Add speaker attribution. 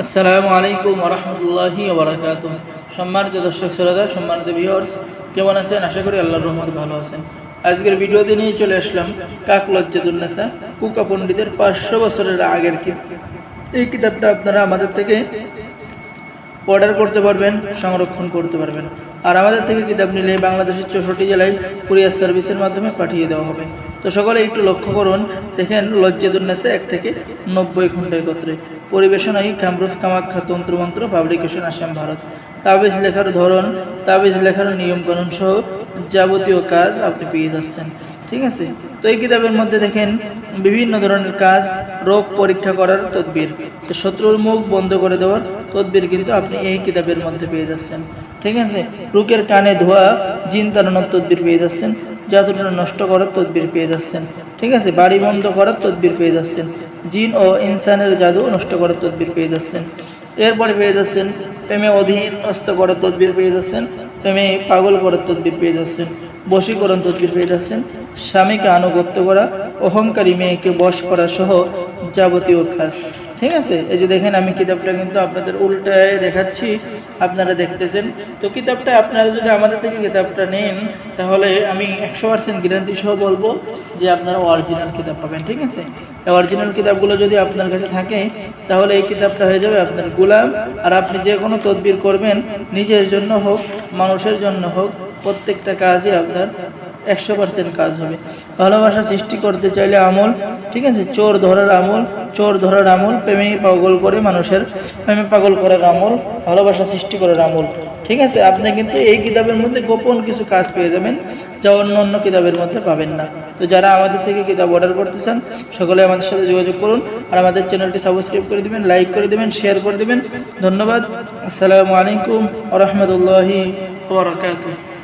Speaker 1: আসসালামু আলাইকুম ওয়া রাহমাতুল্লাহি ওয়া বারাকাতুহু। সম্মানিত দর্শক শ্রোতা, সম্মানিত ভিউয়ার্স, কেমন আছেন? আশা করি আল্লাহর রহমতে ভালো আছেন। আজকের ভিডিওতে নিয়ে চলে আসলাম কাক লজ্জাতুন নেসা, কুকা পণ্ডিতের 500 বছরের আগের এই কিতাবটা আপনারা আমাদের থেকে অর্ডার করতে পারবেন, সংরক্ষণ করতে পারবেন। আর আমাদের থেকে কিতাব নিলে বাংলাদেশের 64 জেলায় কুরিয়ার সার্ভিসের মাধ্যমে পাঠিয়ে দেওয়া হবে। তো সকলে একটু লক্ষ্য করুন, দেখেন লজ্জাতুন নেসা 1 থেকে 90 খণ্ড একত্রে। পরিবেশনায় কামরুফ কামাখ্যা তন্ত্রমন্ত্র, পাবলিকেশন আসাম, ভারত। তাবিজ লেখার ধরন, তাবিজ লেখার নিয়মকানুন সহ যাবতীয় কাজ আপনি পেয়ে যাচ্ছেন। ঠিক আছে। তো এই কিতাবের মধ্যে দেখেন বিভিন্ন ধরনের কাজ, রোগ পরীক্ষা করার তদবির, শত্রুর মুখ বন্ধ করে দেওয়ার তদবির কিন্তু আপনি এই কিতাবের মধ্যে পেয়ে যাচ্ছেন। ঠিক আছে। রুকের কানে ধোয়া, জিন তাড়ানোর তদবির পেয়ে যাচ্ছেন, জাদুটা নষ্ট করার তদবির পেয়ে যাচ্ছেন। ঠিক আছে। বাড়ি বন্ধ করার তদবির পেয়ে যাচ্ছেন, জিন ও ইনসানের জাদু নষ্ট করার তদবির পেয়ে যাচ্ছেন। এরপরে পেয়ে যাচ্ছেন প্রেমে অধীনস্থ করার তদবির পেয়ে যাচ্ছেন, প্রেমে পাগল করার তদবির পেয়ে যাচ্ছেন, বশীকরণ তদবির পেয়ে যাচ্ছেন, স্বামীকে আনুগত্য করা, অহংকারী মেয়েকে বশ করা সহ যাবতীয় কাজ। ঠিক আছে। এই যে দেখেন, আমি কিতাবটা কিন্তু আপনাদের উল্টায় দেখাচ্ছি, আপনারা দেখতেছেন। তো কিতাবটা আপনারা যদি আমাদের থেকে কিতাবটা নেন, তাহলে আমি 100% গ্যারান্টি সহ বলবো যে আপনারা অরিজিনাল কিতাব পাবেন। ঠিক আছে। এই অরিজিনাল কিতাবগুলো যদি আপনার কাছে থাকে, তাহলে এই কিতাবটা হয়ে যাবে আপনার গোলাম। আর আপনি যে কোনো তদবির করবেন, নিজের জন্য হোক, মানুষের জন্য হোক, প্রত্যেকটা কাজই আপনার 100% কাজ হবে। ভালোবাসা সৃষ্টি করতে চাইলে আমল, ঠিক আছে, চোর ধরার আমল, চোর ধরার আমল, প্রেমে পাগল করে মানুষের প্রেমে পাগল করার আমল, ভালোবাসা সৃষ্টি করার আমল। ঠিক আছে। আপনি কিন্তু এই কিতাবের মধ্যে গোপন কিছু কাজ পেয়ে যাবেন, যা অন্য অন্য কিতাবের মধ্যে পাবেন না। তো যারা আমাদের থেকে কিতাব অর্ডার করতে চান, সকলে আমাদের সাথে যোগাযোগ করুন। আর আমাদের চ্যানেলটি সাবস্ক্রাইব করে দিবেন, লাইক করে দিবেন, শেয়ার করে দিবেন। ধন্যবাদ। আসসালামু আলাইকুম ওয়া রাহমাতুল্লাহি ওয়া বারাকাতুহু।